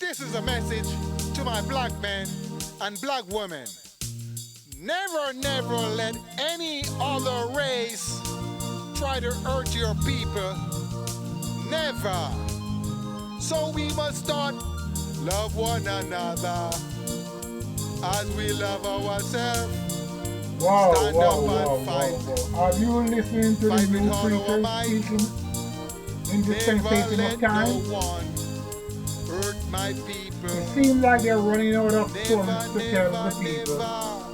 This is a message to my black men and black women. Never, never let any other race try to hurt your people. Never. So we must start love one another as we love ourselves. Wow, Stand wow, up and wow, fight. wow, wow. Are you listening to the Fight with new all our preacher might. speaking in Never dispensation let of no time? one hurt my people. It seems like they're running out of Never, stories to tell the never, people. never.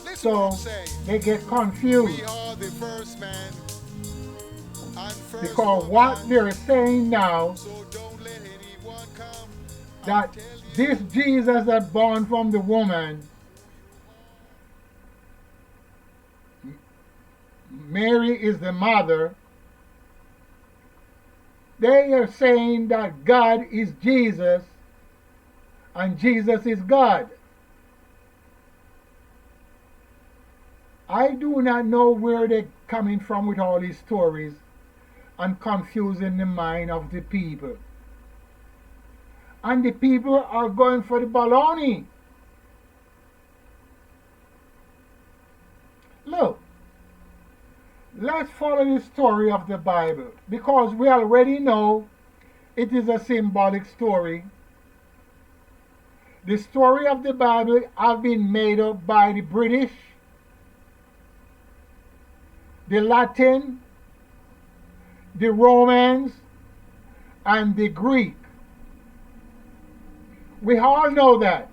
Listen what So I'm saying. they get We confused are the first man and first because what woman. they're saying now So don't let anyone come that and tell this you Jesus that born from the woman, Mary is the mother. They are saying that God is Jesus and Jesus is God. I do not know where they're coming from with all these stories and confusing the mind of the people. And the people are going for the baloney. Look, let's follow the story of the Bible because we already know it is a symbolic story. The story of the Bible have been made up by the British, the Latin, the Romans, and the Greek. We all know that.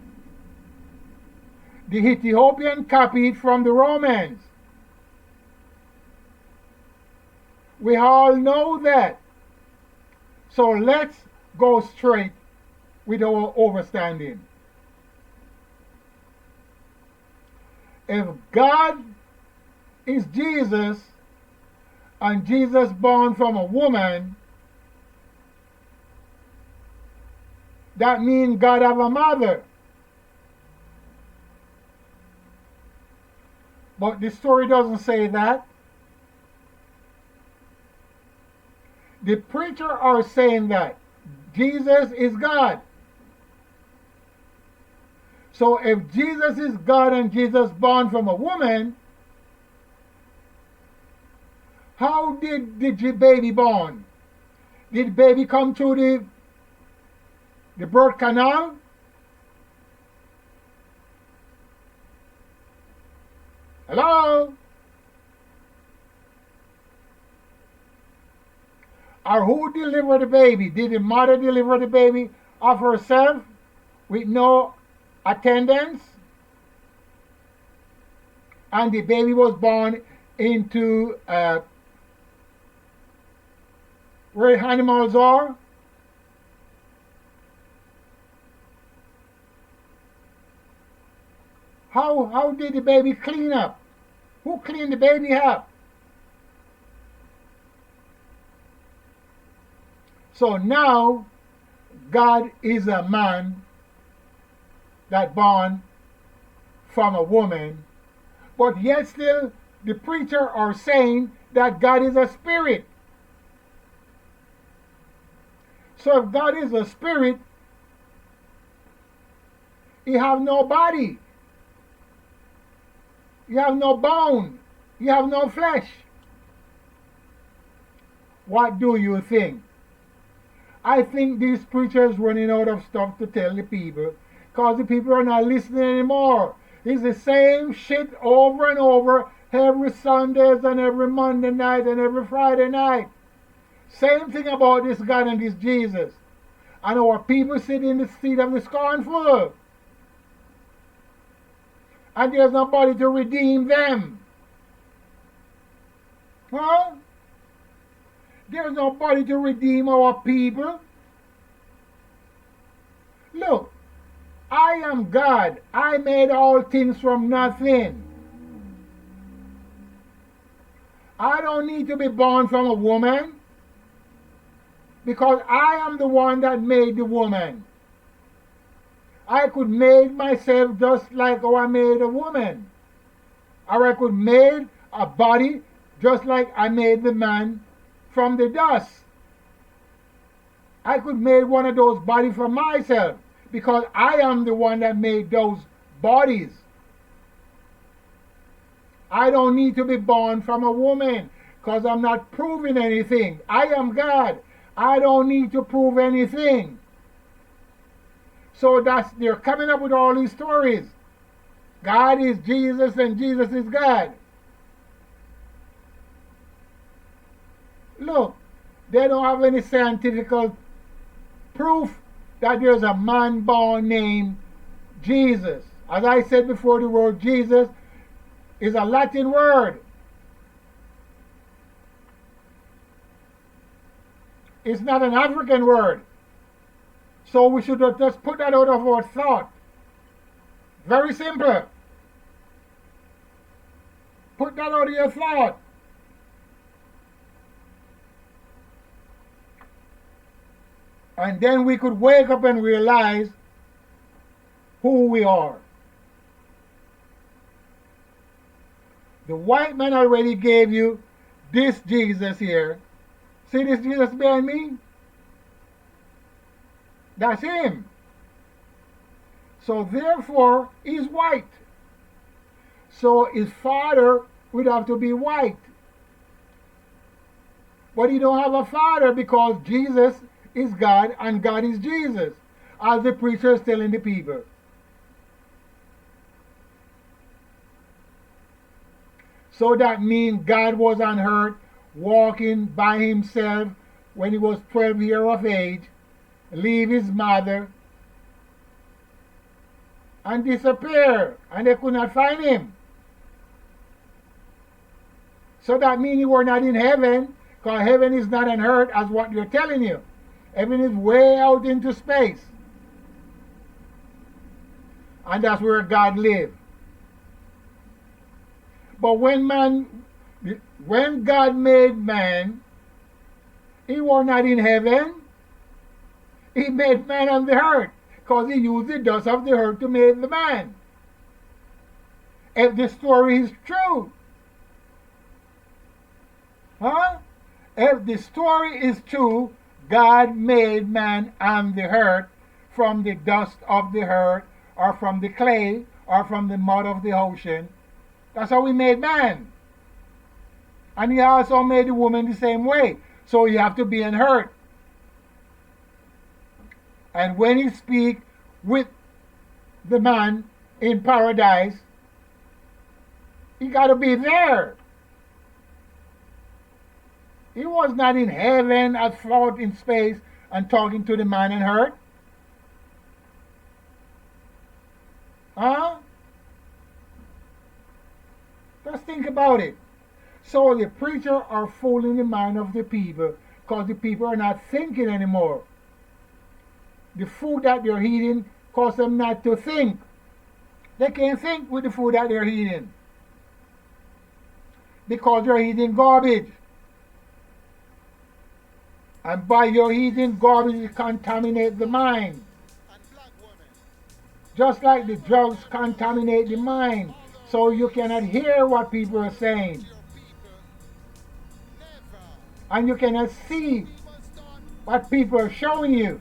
The Ethiopian copied from the Romans. We all know that. So let's go straight with our overstanding. If God is Jesus and Jesus born from a woman, that means God have a mother. But the story doesn't say that. The preacher are saying that Jesus is God. So if Jesus is God and Jesus born from a woman, how did the baby born? Did baby come through the birth canal? Hello? Or who delivered the baby? Did the mother deliver the baby of herself with no attendance? And the baby was born into where animals are? How did the baby clean up? Who cleaned the baby up? So now God is a man that born from a woman, but yet still the preacher are saying that God is a spirit. So if God is a spirit, he have no body. You have no bone. You have no flesh. What do you think? I think these preachers running out of stuff to tell the people because the people are not listening anymore. It's the same shit over and over every Sundays and every Monday night and every Friday night. Same thing about this God and this Jesus. And our people sit in the seat of the scornful. And there's nobody to redeem them. Huh? There's nobody to redeem our people. Look, I am God. I made all things from nothing. I don't need to be born from a woman because I am the one that made the woman. I could make myself just like how I made a woman. Or I could make a body just like I made the man from the dust. I could make one of those bodies for myself because I am the one that made those bodies. I don't need to be born from a woman because I'm not proving anything. I am God. I don't need to prove anything. So they're coming up with all these stories. God is Jesus and Jesus is God. Look, they don't have any scientific proof that there's a man born named Jesus. As I said before, the word Jesus is a Latin word. It's not an African word. So we should just put that out of our thought. Very simple. Put that out of your thought. And then we could wake up and realize who we are. The white man already gave you this Jesus here. See this Jesus behind me? That's him. So therefore, he's white. So his father would have to be white. But he don't have a father because Jesus is God and God is Jesus, as the preacher is telling the people. So that means God was on earth walking by himself when he was 12 years of age, leave his mother, and disappear, and they could not find him. So that means he were not in heaven, because heaven is not on earth as what you're telling you. Heaven is way out into space. And that's where God lives. But when God made man, he was not in heaven. He made man on the earth because he used the dust of the earth to make the man. If the story is true, if the story is true, God made man on the earth from the dust of the earth or from the clay or from the mud of the ocean. That's how he made man. And he also made the woman the same way. So you have to be in earth. And when he speaks with the man in paradise, he got to be there. He was not in heaven afloat in space and talking to the man in earth. Just think about it. So the preacher are fooling the mind of the people because the people are not thinking anymore. The food that they're eating causes them not to think. They can't think with the food that they're eating because they're eating garbage. And by your eating garbage, you contaminate the mind. Just like the drugs contaminate the mind. So you cannot hear what people are saying. And you cannot see what people are showing you.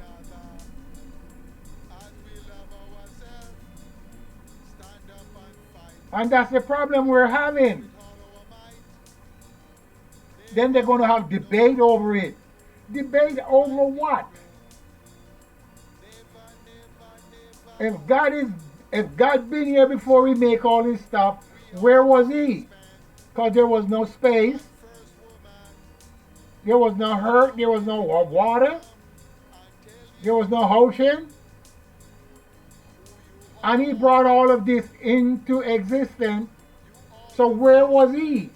And that's the problem we're having. Then they're going to have debate over it. Debate over what? If God been here before we make all this stuff, where was he? Because there was no space. There was no earth. There was no water. There was no ocean. And he brought all of this into existence. So where was he?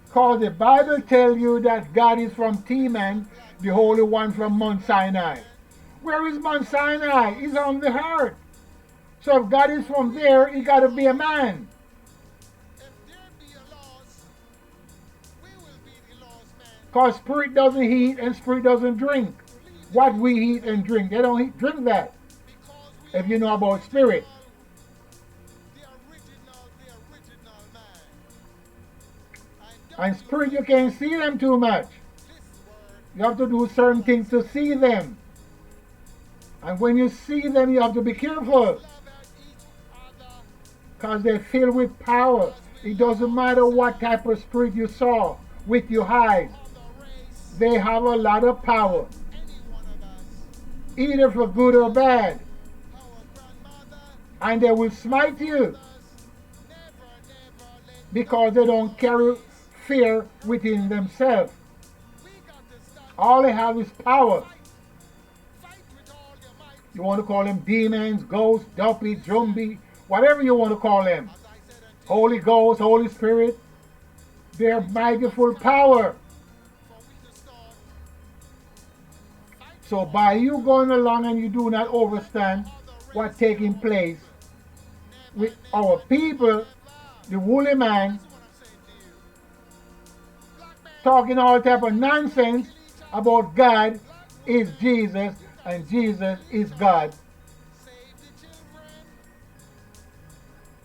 Because the Bible tells you that God is from Teman, the Holy One from Mount Sinai. Where is Mount Sinai? He's on the earth. So if God is from there, he got to be a man. Because spirit doesn't eat and spirit doesn't drink. What we eat and drink, they don't drink that. If you know about spirit. And spirit, you can't see them too much. You have to do certain things to see them. And when you see them, you have to be careful. Because they're filled with power. It doesn't matter what type of spirit you saw with your eyes. They have a lot of power. Either for good or bad. And they will smite you. Because they don't carry fear within themselves. All they have is power. You want to call them demons, ghosts, duppy, jumbie, whatever you want to call them. Holy Ghost, Holy Spirit. They're mighty full power. So by you going along and you do not understand what's taking place with our people, the woolly man, talking all type of nonsense about God is Jesus and Jesus is God.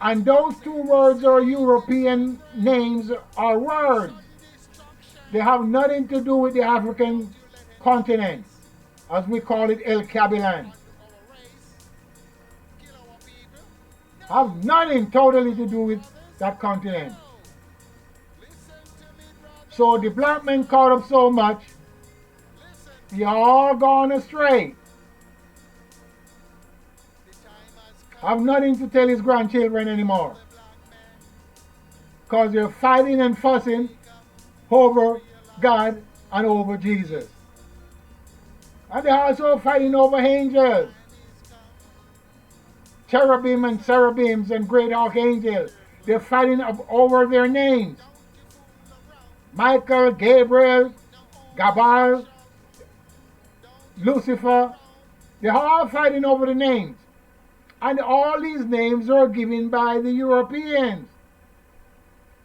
And those two words are European names or words. They have nothing to do with the African continent, as we call it El Kabilan. Have nothing totally to do with that continent. So the black men caught up so much, they all gone astray. Have nothing to tell his grandchildren anymore. Because they're fighting and fussing over God and over Jesus. And they're also fighting over angels. Cherubim and cherubims and great archangels. They're fighting over their names. Michael, Gabriel, Gabal, Lucifer. They're all fighting over the names. And all these names are given by the Europeans.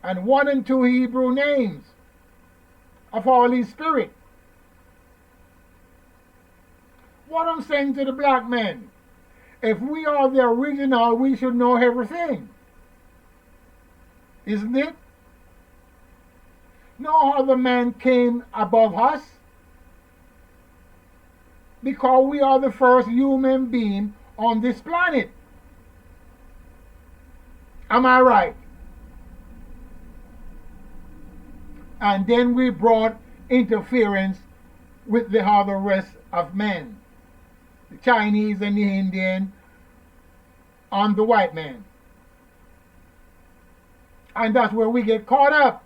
And 1 and 2 Hebrew names of Holy Spirit. What I'm saying to the black men, if we are the original, we should know everything. Isn't it? No other man came above us. Because we are the first human being on this planet. Am I right? And then we brought interference with the other rest of men. The Chinese and the Indian on the white man. And that's where we get caught up.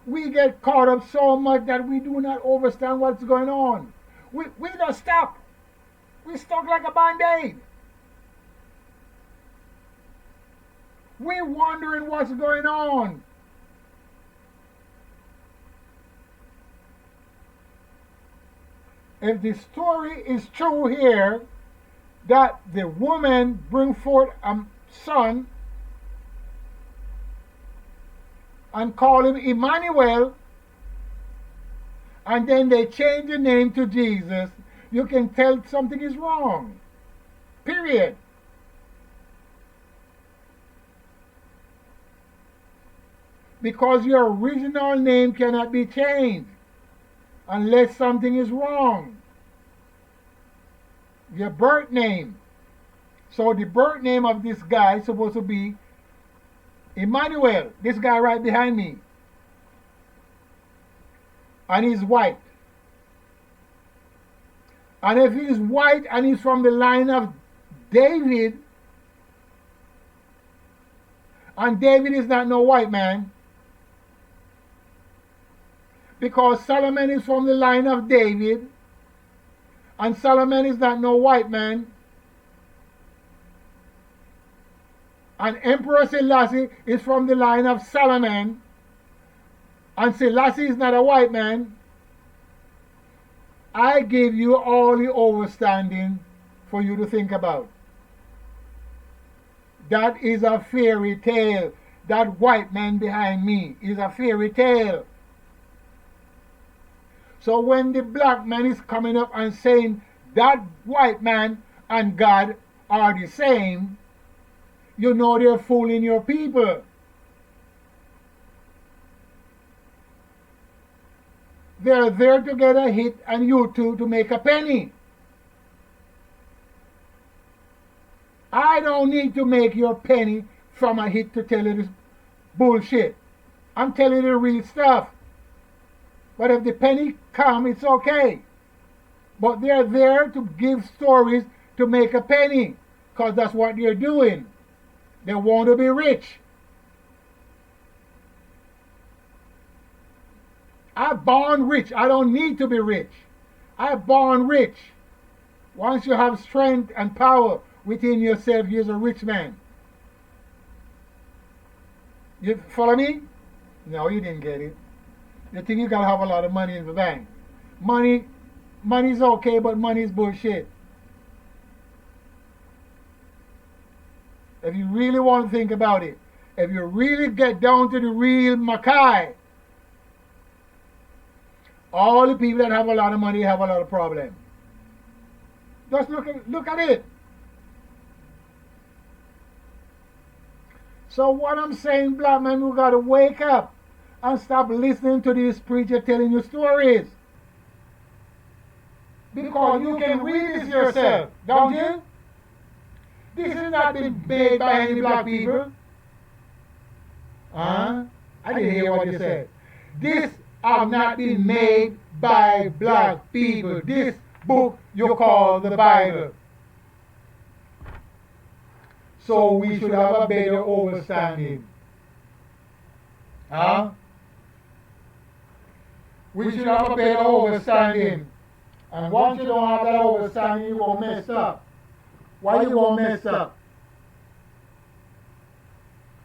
We get caught up so much that we do not understand what's going on. We just stuck. We stuck like a band-aid. We're wondering what's going on. If the story is true here, that the woman bring forth a son and call him Emmanuel, and then they change the name to Jesus, you can tell something is wrong. Period. Because your original name cannot be changed unless something is wrong. Your birth name. So the birth name of this guy is supposed to be Emmanuel, this guy right behind me. And he's white. And if he's white and he's from the line of David, and David is not no white man, because Solomon is from the line of David, and Solomon is not no white man, and Emperor Selassie is from the line of Solomon, and Selassie is not a white man, I give you all the understanding for you to think about. That is a fairy tale. That white man behind me is a fairy tale. So when the black man is coming up and saying that white man and God are the same, you know they're fooling your people. They're there to get a hit and YouTube to make a penny. I don't need to make your penny from a hit to tell you this bullshit. I'm telling you the real stuff. But if the penny come, it's okay. But they're there to give stories to make a penny. Because that's what they're doing. They want to be rich. I'm born rich. I don't need to be rich. I'm born rich. Once you have strength and power within yourself, you're a rich man. You follow me? No, you didn't get it. You think you gotta have a lot of money in the bank. Money's okay, but money's bullshit. If you really want to think about it, if you really get down to the real Mackay, all the people that have a lot of money have a lot of problems. Just look at it. So what I'm saying, black man, we gotta wake up and stop listening to these preachers telling you stories. Because you can read this yourself, don't you? This has not been made by any black people. I didn't hear what you said. This have not been made by black people. This book you call the Bible. So we should have a better understanding. We should have a better understanding. And once you don't have that understanding, you're going to mess up. Why you going to mess up?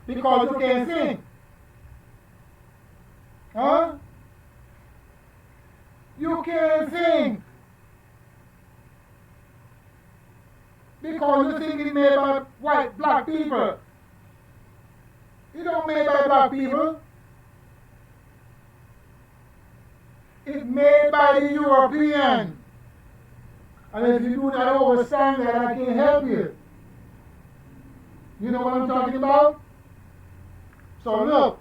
Because you can't think. You can't think. Because you think it's made by black people. It don't made by black people. It's made by the European. And if you do not understand that, I can help you. You know what I'm talking about? So look.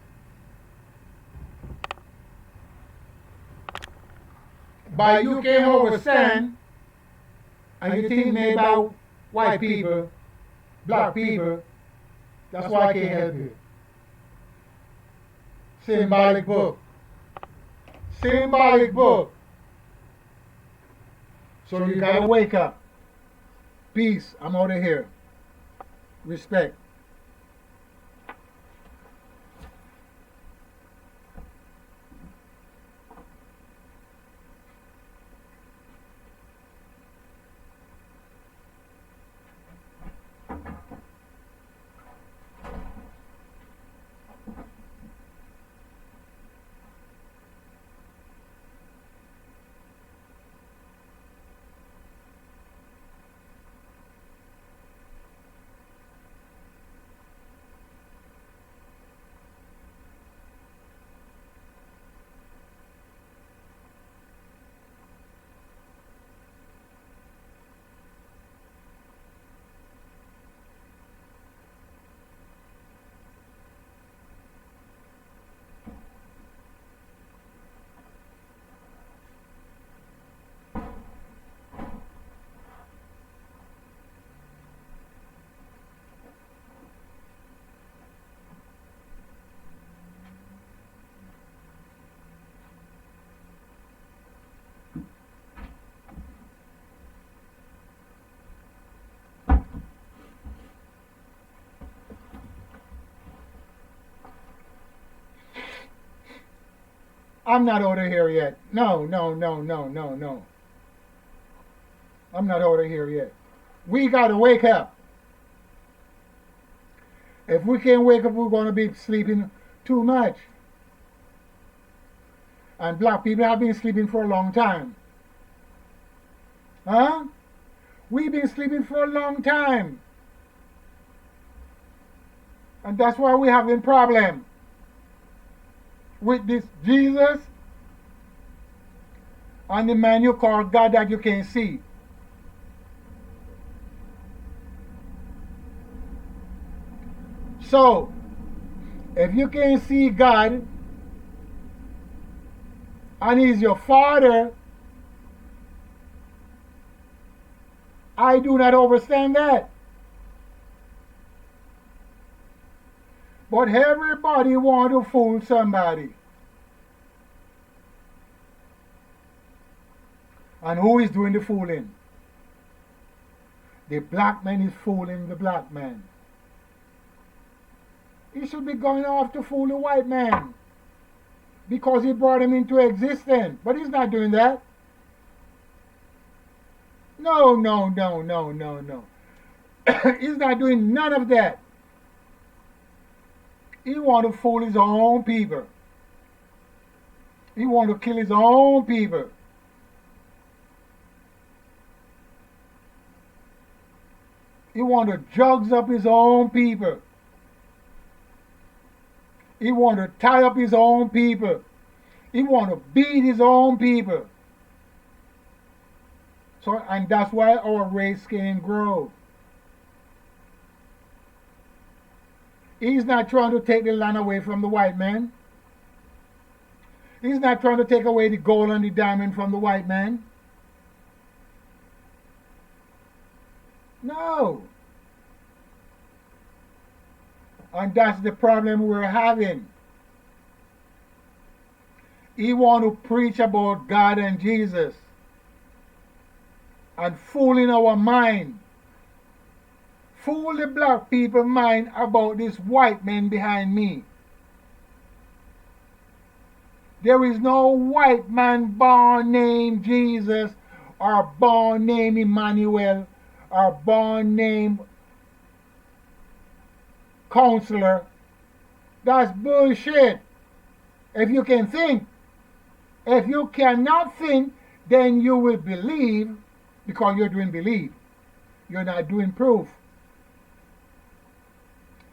By you can't understand, and you think made by white people, black people, that's why I can't help you. Symbolic book. Symbolic book. So you gotta wake up. Peace. I'm out of here. Respect. I'm not out of here yet. No. I'm not out of here yet. We got to wake up. If we can't wake up, we're going to be sleeping too much. And black people have been sleeping for a long time. We've been sleeping for a long time. And that's why we're having problem with this Jesus and the man you call God that you can't see. So, if you can't see God and he's your father, I do not understand that. But everybody want to fool somebody. And who is doing the fooling? The black man is fooling the black man. He should be going off to fool the white man because he brought him into existence. But he's not doing that. No, no, no, no, no, no. He's not doing none of that. He want to fool his own people. He want to kill his own people. He want to drugs up his own people. He want to tie up his own people. He want to beat his own people. So, and that's why our race can't grow. He's not trying to take the land away from the white man. He's not trying to take away the gold and the diamond from the white man. No. And that's the problem we're having. He want to preach about God and Jesus and fooling our mind. Fool the black people mind about this white man behind me. There is no white man born named Jesus or born named Emmanuel or born named Counselor. That's bullshit. If you can think. If you cannot think, then you will believe because you're doing believe. You're not doing proof.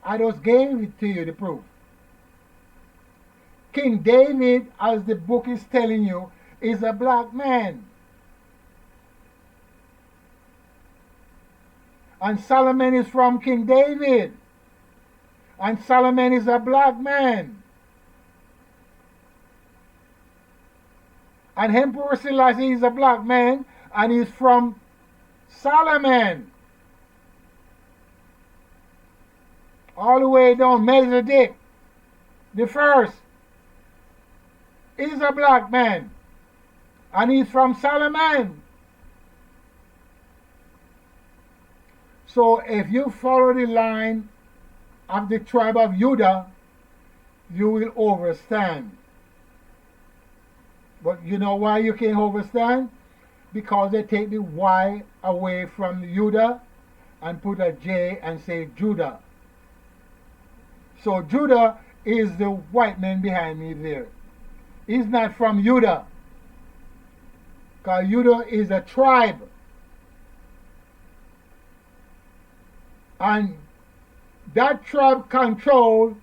I just gave it to you, the proof. King David, as the book is telling you, is a black man. And Solomon is from King David. And Solomon is a black man. And Emperor Selassie is a black man, and he's from Solomon. All the way down, Melchizedek, the first, is a black man, and he's from Solomon. So if you follow the line of the tribe of Judah, you will understand. But you know why you can't understand? Because they take the Y away from Judah and put a J and say Judah. So Judah is the white man behind me there. He's not from Judah. Because Judah is a tribe. And that tribe controls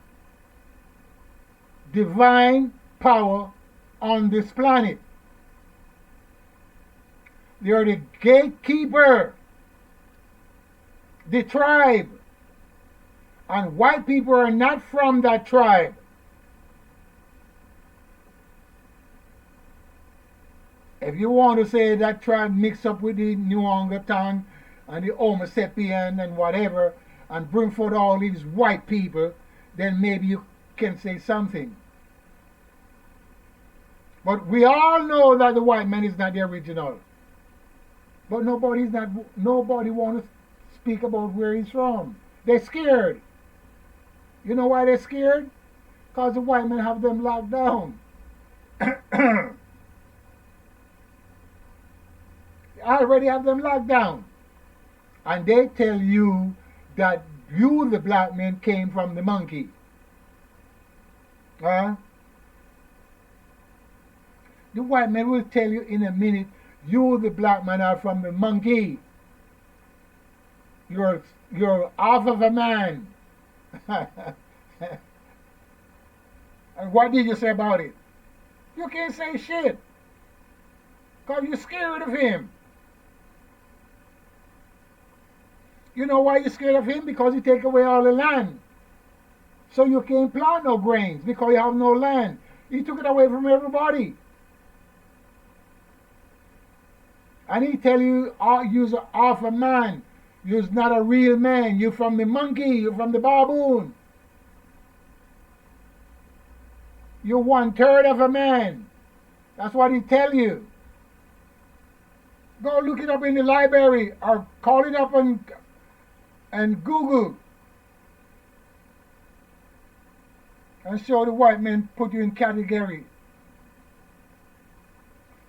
divine power on this planet. They are the gatekeeper, the tribe. And white people are not from that tribe. If you want to say that tribe mixed up with the Neanderthal and the Homo sapien and whatever, and bring forth all these white people, then maybe you can say something. But we all know that the white man is not the original. But nobody wants to speak about where he's from. They're scared. You know why they're scared? Because the white men have them locked down. I already have them locked down. And they tell you that you, the black man, came from the monkey. The white man will tell you in a minute, you, the black man, are from the monkey. You're half of a man. And what did you say about it? You can't say shit. Because you're scared of him. You know why you're scared of him? Because he take away all the land. So you can't plant no grains because you have no land. He took it away from everybody. And he tell you, you's half a man. You's not a real man. You from the monkey. You from the baboon. You're 1/3 of a man. That's what he tell you. Go look it up in the library or call it up and Google. And show the white men put you in category.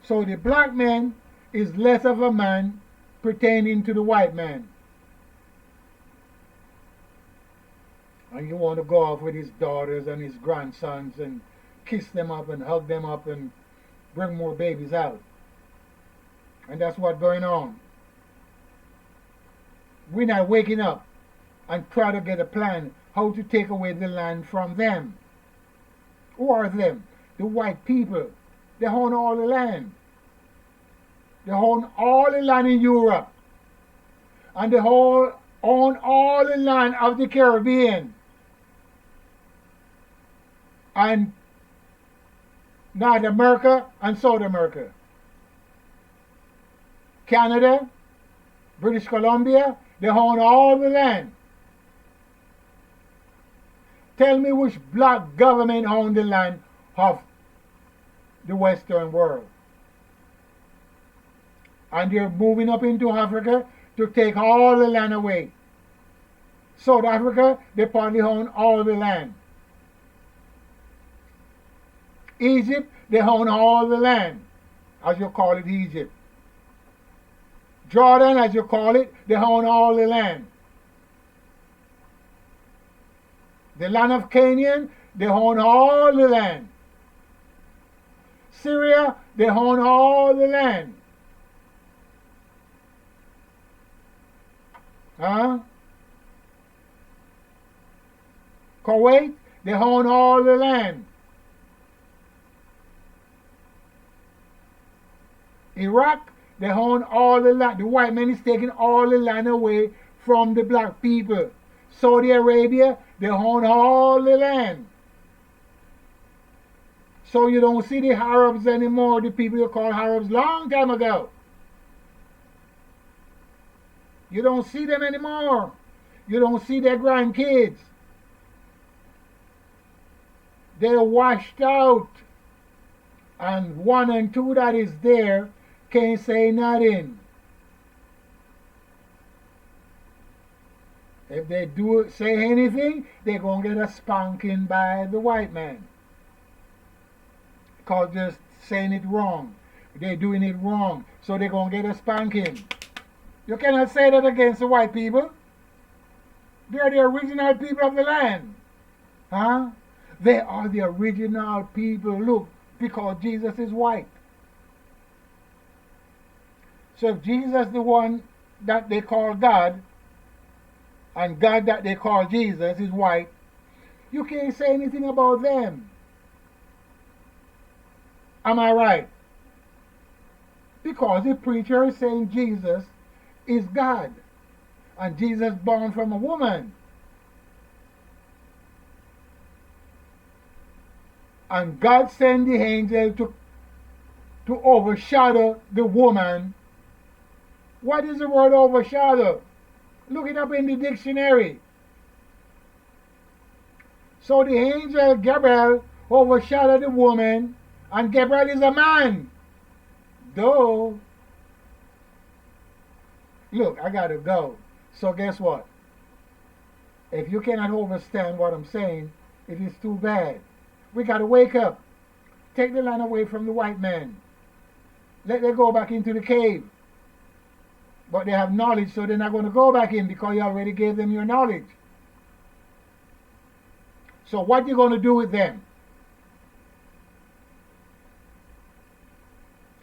So the black man is less of a man pertaining to the white man. And you want to go off with his daughters and his grandsons and kiss them up and hug them up and bring more babies out. And that's what's going on. We're not waking up and try to get a plan how to take away the land from them. Who are them? The white people. They own all the land. They own all the land in Europe. And they own all the land of the Caribbean. And North America and South America. Canada, British Columbia, they own all the land. Tell me which black government owned the land of the Western world. And they're moving up into Africa to take all the land away. South Africa, they probably own all the land. Egypt, they own all the land, as you call it, Egypt. Jordan, as you call it, they own all the land. The land of Canaan, they own all the land. Syria, they own all the land. Huh? Kuwait, they own all the land. Iraq, they own all the land. The white man is taking all the land away from the black people. Saudi Arabia, they own all the land. So you don't see the Arabs anymore, the people you call Arabs long time ago. You don't see them anymore. You don't see their grandkids. They're washed out. And 1 and 2 that is there can't say nothing. If they do say anything, they're going to get a spanking by the white man. Because they're saying it wrong. They're doing it wrong. So they're going to get a spanking. You cannot say that against the white people. They are the original people of the land. Huh? They are the original people. Look, because Jesus is white. So if Jesus, the one that they call God, and God that they call Jesus is white, you can't say anything about them. Am I right? Because the preacher is saying Jesus is God. And Jesus born from a woman. And God sent the angel to overshadow the woman. What is the word overshadow? Look it up in the dictionary. So the angel Gabriel overshadowed the woman, and Gabriel is a man. Though, look, I gotta go. So guess what? If you cannot understand what I'm saying, it is too bad. We gotta wake up. Take the land away from the white man. Let them go back into the cave. But they have knowledge, so they're not going to go back in because you already gave them your knowledge. So what you going to do with them?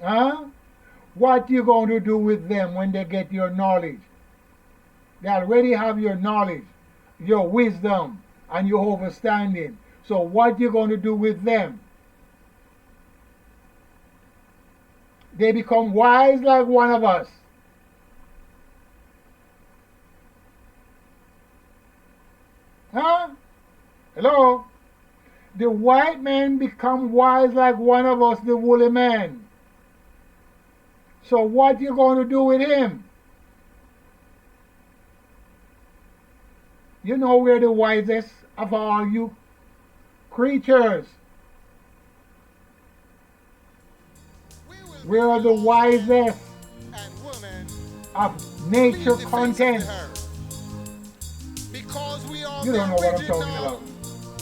Huh? What you going to do with them when they get your knowledge? They already have your knowledge, your wisdom, and your understanding. So what you going to do with them? They become wise like one of us. Huh? Hello? The white man become wise like one of us, the woolly man. So what you going to do with him? You know we're the wisest of all you creatures. We are the wisest and women of leave nature the face of content. the earth. Because we are You the don't know what I'm original, talking about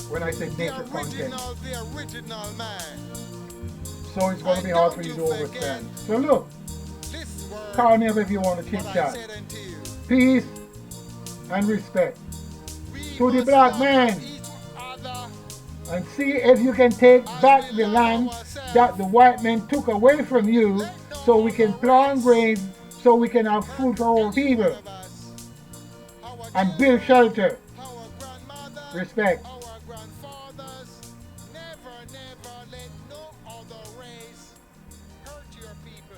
when I say the nature content. original man. So it's going to be And hard for don't you to you understand. forget So look, this word, call me up if you want to chit what I chat. said unto you. Peace and respect We to the must black love man, each other and see if you can take as back we the love land ourselves. that the white men took away from you, Let no so we can other plant race grains, so we can have hurt food for our any people one of us. Our and build children, shelter. our grandmother, Respect.